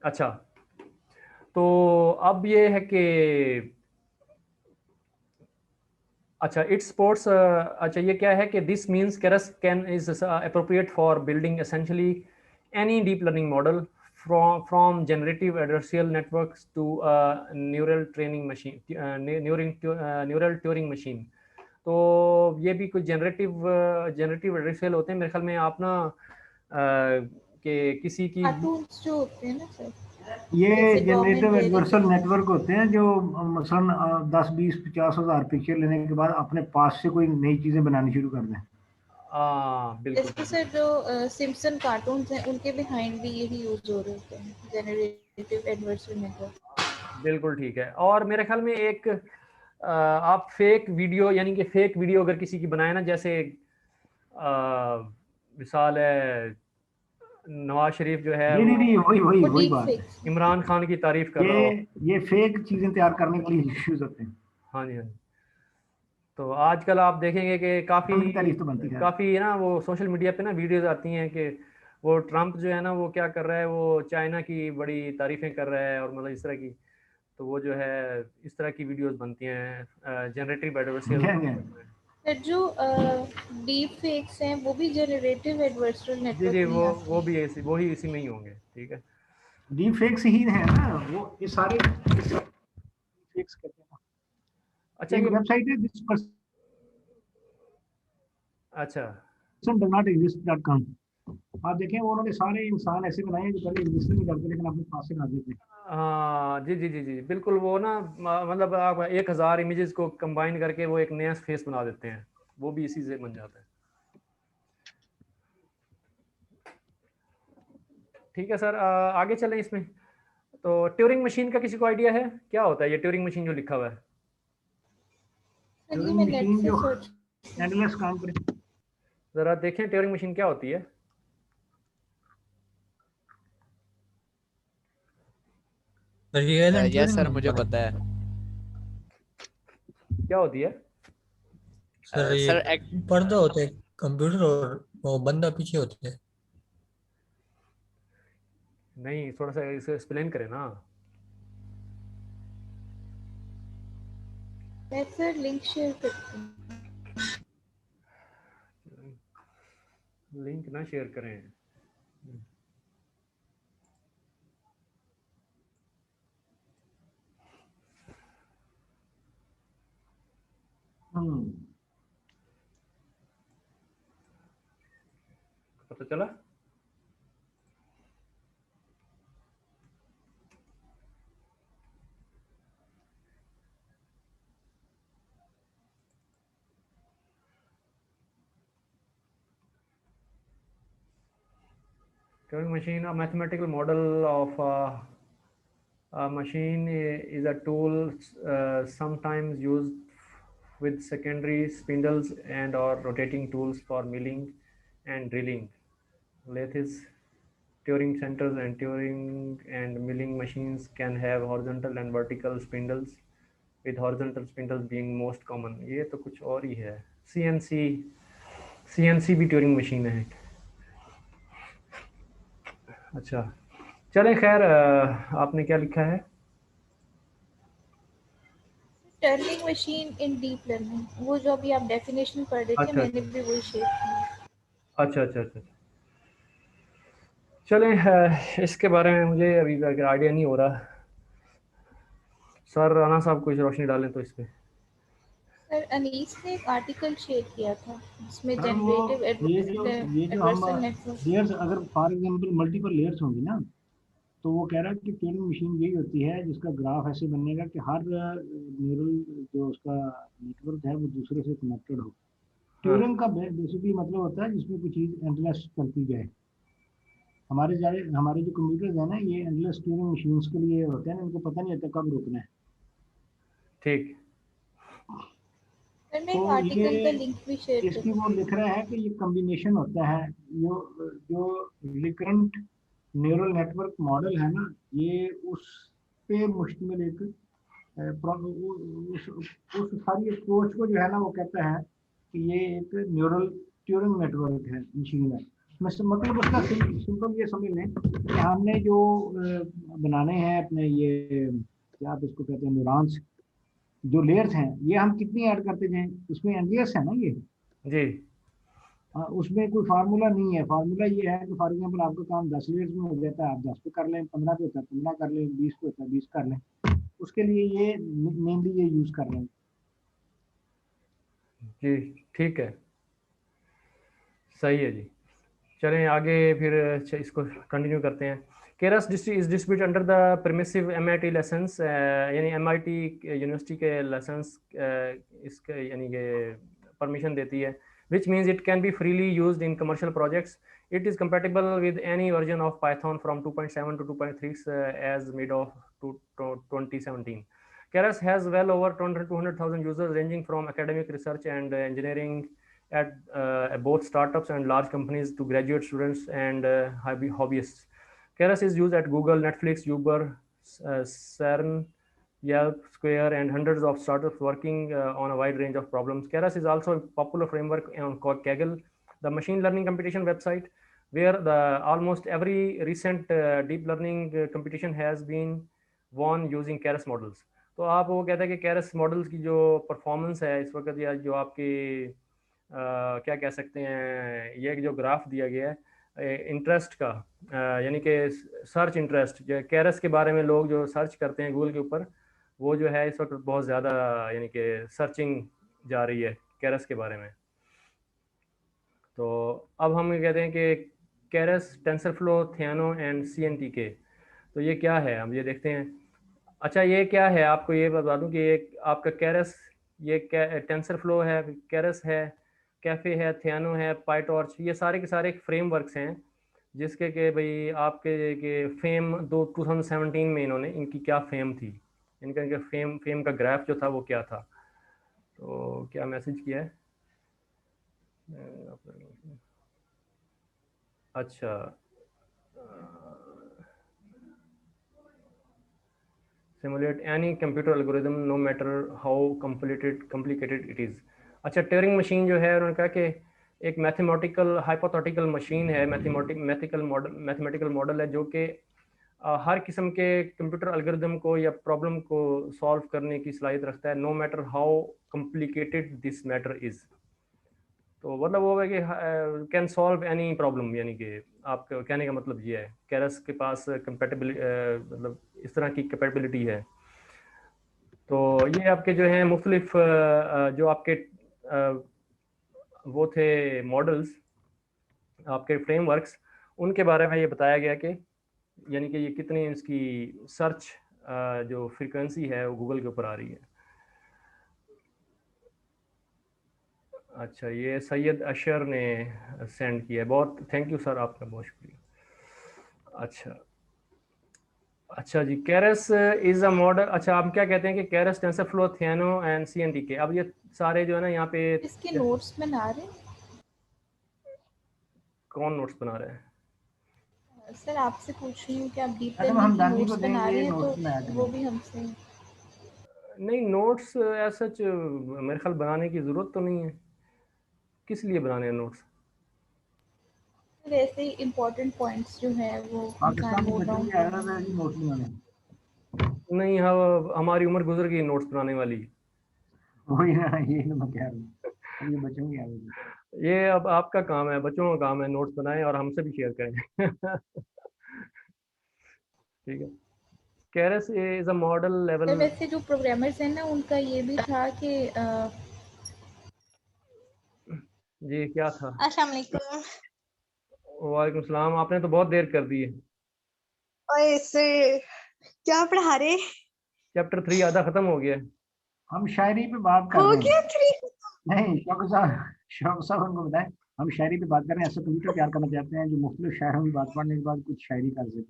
अच्छा, तो अब ये है कि अच्छा इट स्पोर्ट्स, अच्छा ये क्या है कि this means Keras can is appropriate for building essentially any deep learning model from generative adversarial networks to neural training machine, neural Turing machine. तो ये भी कुछ जनरेटिव एडवर्सरियल होते हैं मेरे ख्याल में। आप ना कि किसी की कार्टून्स जो होते हैं ना सर, ये जैसे Tom and generative Jerry adversarial के। नेटवर्क होते हैं जो मसलन 10-20-50 हज़ार पिक्चर लेने के बाद अपने पास से कोई नई चीजें बनानी शुरू कर दें। बिल्कुल जैसे सर जो सिम्पसन कार्टून्स हैं उनके बिहाइंड भी यही यूज हो रहे होते हैं, जनरेटिव एडवर्सरी नेटवर्क। बिल्कुल ठीक है। और मेरे ख्याल में एक आप फेक वीडियो, यानी कि फेक वीडियो अगर किसी की बनाए ना, जैसे मिसाल है नवाज शरीफ जो है जी वो जी जी, वही वही वो वही डीप बात है। फेक्स। इमरान खान की तारीफ कर रहा ये हो। ये फेक चीजें तैयार करने के लिए इश्यूज होते हैं। हाँ जी, हाँ जी। तो आजकल आप देखेंगे कि काफ़ी उनकी तारीफ तो बनती है। काफ़ी ना वो सोशल मीडिया पे ना वीडियोस आती हैं कि वो ट्रम्प जो है ना वो क्या कर रहा है, वो चाइना की बड़ी तारीफ़ें कर रहा है और मतलब इस तरह की। तो वो जो है इस तरह की वीडियोस बनती हैं जनरेटिव एडवर्सरियल क्या क्या। नेटवर्क में। सर जो डीप फेक्स हैं वो भी जनरेटिव एडवर्सरी जी नेटवर्क जी, में आते वो हैं। भी ऐसी, वही इसी में ही होंगे। ठीक है। डीप फेक्स ही है ना वो, ये सारे फेक्स कहते हैं। अच्छा एक ये, वेबसाइट है दिस अच्छा पर्सन डज नॉट एग्जिस्ट.com। आप देखें वो उन्होंने सारे इंसान ऐसे बनाए हैं जो पहले एग्जिस्ट नहीं करते लेकिन अपने पास से ला देते हैं। हाँ जी जी जी जी, बिल्कुल। वो ना मतलब आप 1000 इमेजेस को कंबाइन करके वो एक नया फेस बना देते हैं, वो भी इसी से बन जाता है। ठीक है सर, आगे चलें इसमें। तो ट्यूरिंग मशीन का किसी को आइडिया है क्या होता है ये ट्यूरिंग मशीन जो लिखा हुआ है? सर ये ट्यूरिंग मैं नेट मशीन से जो सर्च। एंडलेस काम करे। ज़रा देखें ट्यूरिंग मशीन क्या होती है। सर ये एलन यस ट्यूरिंग सर, नहीं मुझे पता। पता है। क्या होती है? सर ये सर पर्दा होता है कंप्यूटर और वो बंदा पीछे होता है। नहीं, थोड़ा सा इसे एक्सप्लेन करें ना। मैं सर लिंक शेयर करती हूँ। लिंक ना शेयर करें। हम्म। पता चला? Turing machine, a mathematical model of a machine, is a tool sometimes used with secondary spindles and or rotating tools for milling and drilling. Lathes, Turing centers, and Turing and milling machines can have horizontal and vertical spindles, with horizontal spindles being most common. ये तो कुछ और ही है। CNC भी Turing machine है। अच्छा, चलें खैर, आपने क्या लिखा है? टर्निंग मशीन इन डीप लर्निंग, वो जो अभी आप डेफिनेशन पढ़ रहे थे अच्छा मैंने अच्छा भी वही शेयर किया। अच्छा अच्छा अच्छा अच्छा। चलें, इसके बारे में मुझे अभी आइडिया नहीं हो रहा। सर राना साहब कुछ रोशनी डालें तो इस पे। सर अनीस ने एक आर्टिकल शेयर किया था जिसमें सर वो जनरेटिव ये जो हम एडवर्सल नेटवर्क। लेयर्स, अगर फॉर एग्जांपल मल्टीपल लेयर्स होंगी ना, तो वो कह रहा है कि ट्यूरिंग मशीन यही होती है जिसका ग्राफ ऐसे बनेगा कि हर न्यूरल जो उसका नेटवर्क है वो दूसरे से कनेक्टेड हो। हाँ ट्यूरिंग का बेसिकली मतलब होता है जिसमें कोई चीज एंडलेस चलती जाए। हमारे जो कंप्यूटर्स है ना, ये एंडलेस ट्यूरिंग मशीन्स के लिए होते हैं, इनको पता नहीं होता कब रुकना है। ठीक। सर मैं तो एक ये आर्टिकल का लिंक भी शेयर इसकी वो करूँगी। लिख रहा है कि ये कॉम्बिनेशन होता है जो जो रिकरेंट न्यूरल नेटवर्क मॉडल है ना, ये उस पे मुश्तमिल एक उस सारी अप्रोच को जो है ना वो कहता है कि ये एक न्यूरल ट्यूरिंग नेटवर्क है, मशीन है। मतलब उसका सिंपल ये समझ लें कि हमने जो बनाने हैं अपने ये क्या आप इसको कहते हैं न्यूरॉन्स, जो लेयर्स हैं ये हम कितनी ऐड करते जाएं, उसमें एंडलेस है ना ये। जी उसमें कोई फार्मूला नहीं है। फार्मूला ये है कि फॉर एग्जाम्पल आपका काम 10 लेयर्स में हो जाता है, आप 10 पे कर लें, 15 पे होता है 15 कर लें, 20 पे होता है 20 कर लें। उसके लिए ये मेनली ये यूज कर रहे हैं। जी ठीक है, सही है जी। चलें आगे फिर इसको कंटिन्यू करते हैं। Keras is distribute under the permissive MIT licence, यानी MIT यूनिवर्सिटी के लाइसेंस इसके यानी कि परमिशन देती है, which means it can be freely used in commercial projects. It is compatible with any version of Python from 2.7 to 2.3 as mid of 2017. Keras has well over 200,000 users ranging from academic research and engineering at both startups and large companies to graduate students and hobbyists. Keras is used at Google, Netflix, Uber, CERN, Yelp, Square, and hundreds of startups working on a wide range of problems. Keras is also a popular framework on Kaggle, the machine learning competition website, where almost every recent deep learning competition has been won using Keras models. तो आप वो कहते हैं कि Keras models की जो performance है इस वक्त, या जो आपकी क्या कह सकते हैं, ये जो ग्राफ दिया गया है इंटरेस्ट का, यानी कि सर्च इंटरेस्ट जो Keras के बारे में लोग जो सर्च करते हैं गूगल के ऊपर, वो जो है इस वक्त बहुत ज़्यादा यानी कि सर्चिंग जा रही है Keras के बारे में। तो अब हम ये कहते हैं कि Keras, टेंसरफ्लो, थियानो एंड CNTK, तो ये क्या है हम ये देखते हैं। अच्छा ये क्या है, आपको ये बता दूं कि ये आपका Keras, ये टेंसरफ्लो है, Keras है, कैफे है, थियानो है, पाईटॉर्च, ये सारे के सारे फ्रेमवर्क्स हैं जिसके के भाई आपके के फेम 2017 में इन्होंने इनकी क्या फेम थी, इनका फेम का ग्राफ जो था वो क्या था। तो क्या मैसेज किया है, अच्छा simulate any computer algorithm no matter how complicated it is। अच्छा ट्यूरिंग मशीन जो है उन्होंने कहा कि एक मैथमेटिकल हाइपोथेटिकल मशीन है, मैथमेटिकल मॉडल है जो कि हर किस्म के कंप्यूटर एल्गोरिदम को या प्रॉब्लम को सॉल्व करने की सलाहियत रखता है, no matter how complicated this matter is. तो मतलब वो है कि कैन सॉल्व एनी प्रॉब्लम, यानी कि आपका कहने का मतलब ये है Keras के पास कंपेटिबिलिटी, मतलब इस तरह की कैपेबिलिटी है। तो ये आपके जो हैं मुख्तलिफ जो आपके वो थे मॉडल्स, आपके फ्रेमवर्क्स, उनके बारे में ये बताया गया कि यानी कि ये कितनी इसकी सर्च जो फ्रीक्वेंसी है वो गूगल के ऊपर आ रही है। अच्छा ये सैयद अशर ने सेंड किया है, बहुत थैंक यू सर, आपका बहुत शुक्रिया। अच्छा जी, Keras इज अ मॉडल। अच्छा आप क्या कहते हैं कि Keras, टेंसरफ्लो, थियानो एंड CNTK, अब ये सारे जो है ना यहाँ पे इसके नोट्स बना रहे हैं। कौन नोट्स बना रहे हैं? सर आपसे पूछ रही हूँ कि आप डीप मैडम लर्निंग हम के दानी को नोट्स बना देंगे रहे हैं नोट्स बनाया तो वो करें। भी हमसे। नहीं नोट्स ऐसा मेरे ख्याल बनाने की ज़रूरत तो नहीं है, किस लिए बनाने हैं नोट्स? फिर ऐसे ही इम्पोर्टेंट पॉइंट्स जो है वो इंसान पाकिस्तान के नोट बच्चों डाउन की कर आदत है लें। जी नोट्स बनाने। नहीं हाँ, हमारी उम्र गुजर गई नोट्स बनाने वाली। वही ना, ये तो मैं कह रहा हूँ, अब ये बच्चों की आदत है। ये अब आपका काम है, बच्चों का काम है नोट्स बनाएं और हमसे भी शेयर करें। ठीक है। Keras is a model level. Sir वैसे जो प्रोग्रामर्स हैं ना उनका ये भी था कि जी क्या था? अस्सलाम वालेकुम। वालेकुम सलाम, आपने तो बहुत देर कर दी है। ओए सर क्या पढ़ा रहे? चैप्टर 3 आधा खत्म हो गया है। हम शायरी पे बात कर हो रहे गया हैं। 3? नहीं शौकत साहब उनको बताएं, हम शायरी पे बात कर रहे हैं। ऐसा कंप्यूटर तैयार करना चाहते हैं जो मुख्तलिफ शायरों की बात पढ़ने के बाद कुछ शायरी कर सके।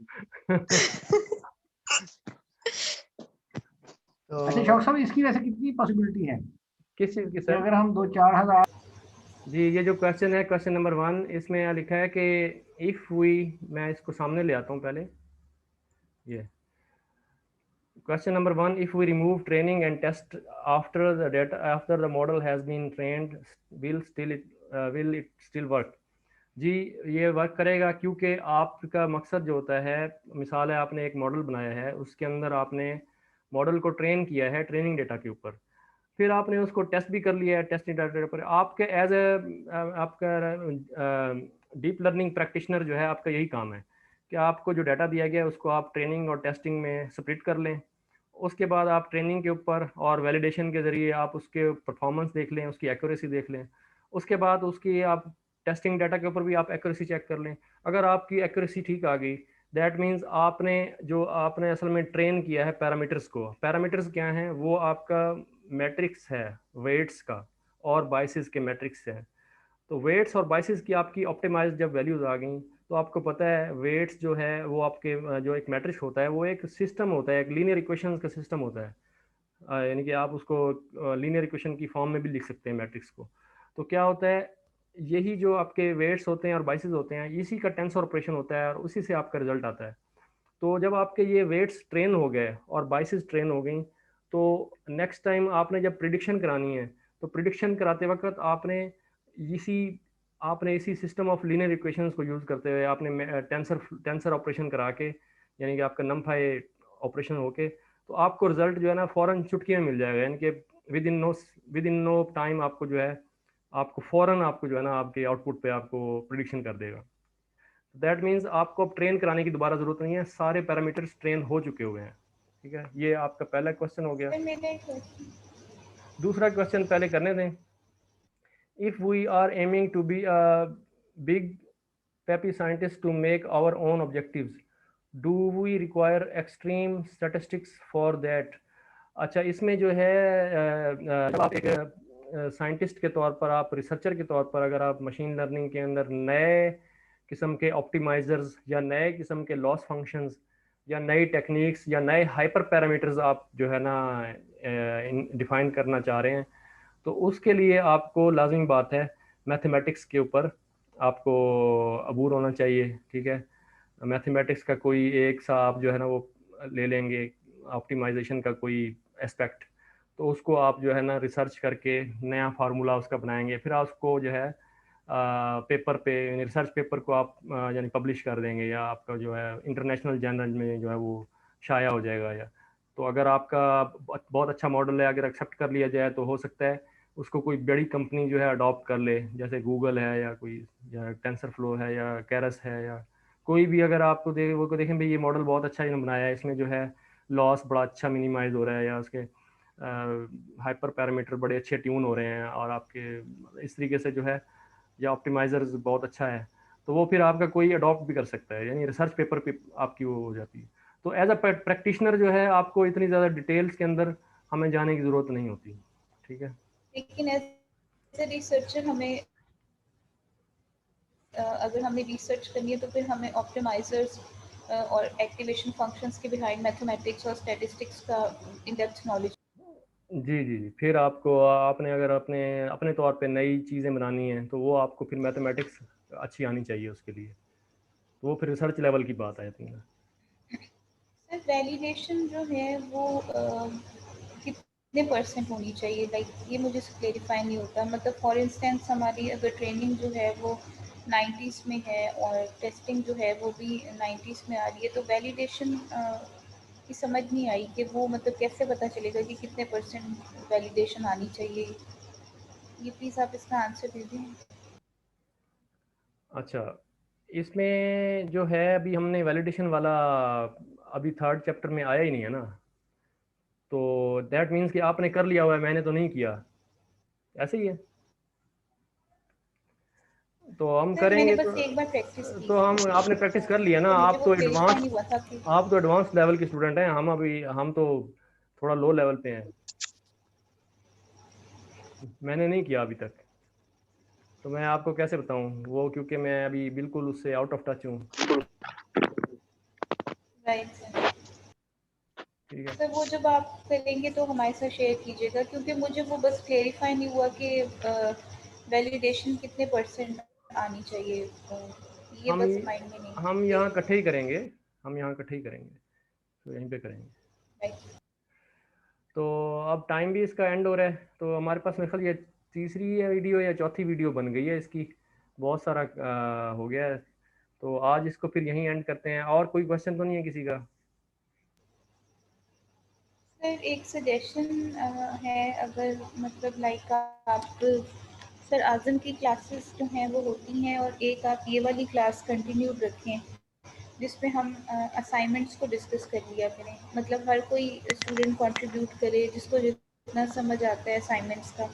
तो अच्छा शौकत साहब, इसकी वैसे कितनी पॉसिबिलिटी है किस चीज़ की कि सर? अगर हम 2-4 हज़ार। जी ये जो क्वेश्चन है, क्वेश्चन नंबर 1, इसमें यहाँ लिखा है कि इफ़ वी, मैं इसको सामने ले आता हूँ पहले। ये question number 1, if we remove training and test after the data, after the model has been trained, will it still work? जी ये वर्क करेगा, क्योंकि आपका मकसद जो होता है, मिसाल है आपने एक मॉडल बनाया है, उसके अंदर आपने मॉडल को ट्रेन किया है ट्रेनिंग डेटा के ऊपर, फिर आपने उसको टेस्ट भी कर लिया है टेस्टिंग डाटा पर। आपके एज ए आपका डीप लर्निंग प्रैक्टिशनर जो है, आपका यही काम है कि आपको जो डाटा दिया गया है उसको आप ट्रेनिंग और टेस्टिंग में स्प्लिट कर लें। उसके बाद आप ट्रेनिंग के ऊपर और वैलिडेशन के ज़रिए आप उसके परफॉर्मेंस देख लें, उसकी एक्यूरेसी देख लें। उसके बाद उसकी आप टेस्टिंग डाटा के ऊपर भी आप एक्यूरेसी चेक कर लें। अगर आपकी एक्यूरेसी ठीक आ गई, दैट मीन्स आपने असल में ट्रेन किया है पैरामीटर्स को। पैरामीटर्स क्या हैं? वो आपका मैट्रिक्स है वेट्स का और बाइसेस के मैट्रिक्स है। तो वेट्स और बाइसेस की आपकी ऑप्टिमाइज जब वैल्यूज आ गई, तो आपको पता है वेट्स जो है वो आपके जो एक मैट्रिक्स होता है वो एक सिस्टम होता है, एक लीनियर इक्वेशंस का सिस्टम होता है। यानी कि आप उसको लीनियर इक्वेशन की फॉर्म में भी लिख सकते हैं मैट्रिक्स को। तो क्या होता है, यही जो आपके वेट्स होते हैं और बाइसेस होते हैं, इसी का टेंसर ऑपरेशन होता है और उसी से आपका रिजल्ट आता है। तो जब आपके ये वेट्स ट्रेन हो गए और बाइसेस ट्रेन हो गई, तो नेक्स्ट टाइम आपने जब प्रिडिक्शन करानी है, तो प्रिडिक्शन कराते वक्त इसी इसी सिस्टम ऑफ लीनियर इक्वेशंस को यूज़ करते हुए आपने टेंसर टेंसर ऑपरेशन करा के, यानी कि आपका नमफाई ऑपरेशन होके, तो आपको रिजल्ट जो है ना फ़ौरन चुटकी में मिल जाएगा। यानी कि विद इन नो टाइम आपको जो है, आपको फ़ौरन आपको जो है ना आपके आउटपुट पे आपको प्रिडिक्शन कर देगा। दैट मीन्स आपको अब ट्रेन कराने की दोबारा ज़रूरत नहीं है, सारे पैरामीटर्स ट्रेन हो चुके हुए हैं। ठीक है, ये आपका पहला क्वेश्चन हो गया। फिर मेरा एक question, दूसरा क्वेश्चन पहले करने दें। If we are aiming to be a big peppy scientists to make our own objectives, do we require extreme statistics for that? अच्छा, इसमें जो है जब आप एक साइंटिस्ट के तौर पर, आप रिसर्चर के तौर पर, अगर आप मशीन लर्निंग के अंदर नए किस्म के ऑप्टिमाइजर्स या नए किस्म के लॉस फंक्शंस या नई टेक्निक्स या नए हाइपर पैरामीटर्स आप जो है ना डिफाइन करना चाह रहे हैं, तो उसके लिए आपको लाजिमी बात है मैथमेटिक्स के ऊपर आपको अबूर होना चाहिए। ठीक है, मैथमेटिक्स का कोई एक सा आप जो है ना वो ले लेंगे ऑप्टिमाइजेशन का कोई एस्पेक्ट, तो उसको आप जो है ना रिसर्च करके नया फार्मूला उसका बनाएंगे, फिर आप उसको जो है पेपर पे, रिसर्च पेपर को आप यानी पब्लिश कर देंगे, या आपका जो है इंटरनेशनल जर्नल में जो है वो शाया हो जाएगा। या तो अगर आपका बहुत अच्छा मॉडल है, अगर एक्सेप्ट कर लिया जाए, तो हो सकता है उसको कोई बड़ी कंपनी जो है अडॉप्ट कर ले, जैसे गूगल है या कोई, या टेंसर फ्लो है या केरस है, या कोई भी। अगर आपको वो को देखें भाई ये मॉडल बहुत अच्छा इन्होंने बनाया है, इसमें जो है लॉस बड़ा अच्छा मिनिमाइज हो रहा है, या उसके हाइपर पैरामीटर बड़े अच्छे ट्यून हो रहे हैं, और आपके इस तरीके से जो है, या ऑप्टिमाइजर्स बहुत अच्छा है, तो वो फिर आपका कोई अडॉप्ट भी कर सकता है, यानी रिसर्च पेपर पे आपकी वो हो जाती है। तो एज अ प्रैक्टिशनर जो है, आपको इतनी ज़्यादा डिटेल्स के अंदर हमें जाने की ज़रूरत नहीं होती। ठीक है, लेकिन एज ए रिसर्चर हमें अगर हमें रिसर्च करनी है तो फिर हमें ऑप्टिमाइजर्स और एक्टिवेशन फंक्शंस के बिहाइंड मैथमेटिक्स और स्टैटिस्टिक्स का इन डेप्थ नॉलेज। जी जी जी। फिर आपको, आपने अगर अपने अपने तौर पे नई चीज़ें बनानी हैं, तो वो आपको फिर मैथमेटिक्स अच्छी आनी चाहिए उसके लिए, तो वो फिर रिसर्च लेवल की बात आ जाती है। सर वैलिडेशन जो है वो कितने परसेंट होनी चाहिए? लाइक ये मुझे क्लेरिफाई नहीं होता। मतलब फॉर इंस्टेंस हमारी अगर ट्रेनिंग जो है वो 90s में है और टेस्टिंग जो है वो भी 90s में आ रही है, तो वैलिडेशन की समझ नहीं आई कि वो मतलब कैसे पता चलेगा कि कितने परसेंट वैलिडेशन आनी चाहिए? ये प्लीज़ आप इसका आंसर दीजिए। अच्छा, इसमें जो है अभी हमने वैलिडेशन वाला अभी थर्ड चैप्टर में आया ही नहीं है ना, तो दैट मीन्स कि आपने कर लिया हुआ है, मैंने तो नहीं किया, ऐसे ही है। तो हम सर मैंने करेंगे बस एक बार प्रैक्टिस की तो हम, थी, आपने प्रैक्टिस कर लिया ना, तो मुझे वो क्लेरिफाई नहीं हुआ था कि आप तो एडवांस लेवल के स्टूडेंट हैं, हम तो थोड़ा लो लेवल पे हैं, मैंने नहीं किया अभी तक, तो मैं आपको कैसे बताऊं वो, क्योंकि मैं अभी बिल्कुल उससे आउट ऑफ टच हूँ। Right sir. ठीक है, सर वो जब आप करेंगे तो हमारे साथ शेयर कीजिएगा, क्योंकि मुझे वो बस क्लेरिफाई नहीं हुआ कि वैलिडेशन कितने परसेंट आनी चाहिए, ये हम बस माइंड में नहीं हम यहाँ क्लियर। इकट्ठे ही करेंगे, तो यहीं पे करेंगे। राइट। तो अब टाइम भी इसका एंड हो रहा है, तो हमारे पास मेरे ख्याल ये तीसरी वीडियो या चौथी वीडियो बन गई है इसकी। बहुत सारा हो गया है, तो आज इसको फिर यहीं एंड करते हैं। और कोई क्वेश्चन तो नहीं है किसी का? सर एक सजेशन है, अगर मतलब लाइक आप सर आज़म की क्लासेस जो हैं वो होती हैं, और एक आप ये वाली क्लास कंटिन्यू रखें जिसमें हम असाइनमेंट्स को डिस्कस कर लिया करें। मतलब हर कोई स्टूडेंट कंट्रीब्यूट करे जिसको जितना समझ आता है असाइनमेंट्स का,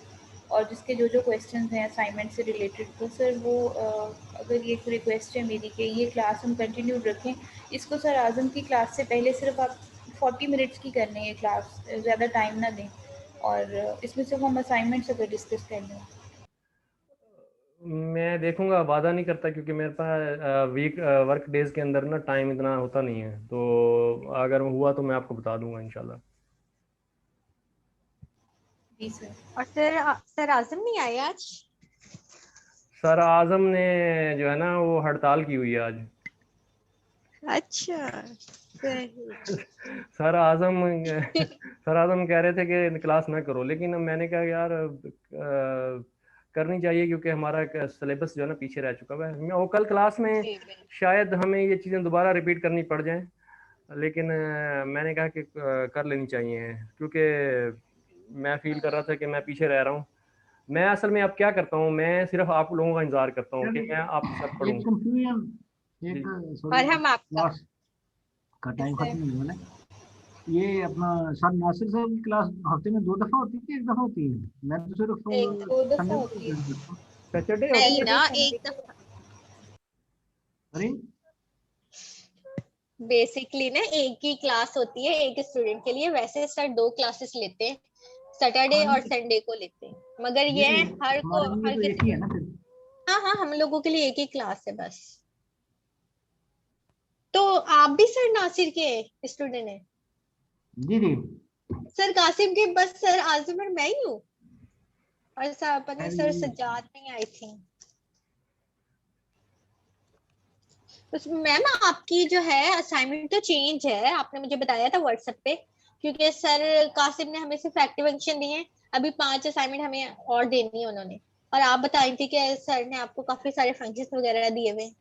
और जिसके जो जो क्वेश्चंस हैं असाइनमेंट से रिलेटेड, तो सर वो अगर ये रिक्वेस्ट है मेरी कि ये क्लास हम कंटिन्यू रखें। इसको सर आज़म की क्लास से पहले सिर्फ आप 40 मिनट्स की करनी है क्लास, ज़्यादा टाइम ना दें, और इसमें सिर्फ हम असाइनमेंट्स अगर डिस्कस कर लें। मैं देखूंगा, वादा नहीं करता, क्योंकि मेरे पास वीक वर्क डेज के अंदर ना टाइम इतना होता नहीं है, तो अगर हुआ तो मैं आपको बता दूंगा इंशाल्लाह। जी सर। और सर आजम नहीं आए आज? सर आजम ने जो है ना वो हड़ताल की हुई है आज। अच्छा, सही। सर आजम कह रहे थे कि क्लास ना करो, लेकिन मैंने कहा यार करनी चाहिए, क्योंकि हमारा सिलेबस जो है ना पीछे रह चुका है। वो कल क्लास में जी बिल्कुल। शायद हमें ये चीज़ें दोबारा रिपीट करनी पड़ जाएं, लेकिन मैंने कहा कि कर लेनी चाहिए, क्योंकि मैं फील कर रहा था कि मैं पीछे रह रहा हूँ। मैं असल में अब क्या करता हूँ, मैं सिर्फ आप लोगों का इंतजार करता हूँ कि मैं आपके साथ एक पढ़ूँ। कंफ्यूजन, एक जी सॉरी, और हम आपका। क्लास का टाइम सर खत्म होने वाला है। ये अपना सर नासिर साहब की क्लास हफ्ते में 2 दफा होती है कि 1 दफा होती है? मैं तो सिर्फ एक दफा। 2 दफा संडे को होती है। attend करता हूँ। सैटरडे होती नहीं है। सैटरडे ना, संडे एक को। दफा। अरे बेसिकली ना एक ही क्लास होती है एक स्टूडेंट के लिए, वैसे सर 2 क्लासेस लेते हैं, सैटरडे हाँ और नहीं, संडे को लेते हैं, मगर जी ये जी, हर को हमारे लिए हर तो एक किसी। ही है ना फिर। हाँ हाँ, हम लोगों के लिए एक ही क्लास है बस। तो आप भी सर नासिर के स्टूडेंट हैं? जी जी, सर कासिम के बस सर आजम और मैं ही हूँ, और सर पता नहीं सर मैं सज्जाद नहीं आई थी। तो मैम आपकी जो है असाइनमेंट तो चेंज है, आपने मुझे बताया था व्हाट्सएप पे, क्योंकि सर कासिम ने हमें सिर्फ एक्टिव फंक्शन दिए हैं, अभी 5 असाइनमेंट हमें और देनी है उन्होंने, और आप बता रही थी कि सर ने आपको काफी सारे फंक्शंस वगैरह दिए हुए हैं।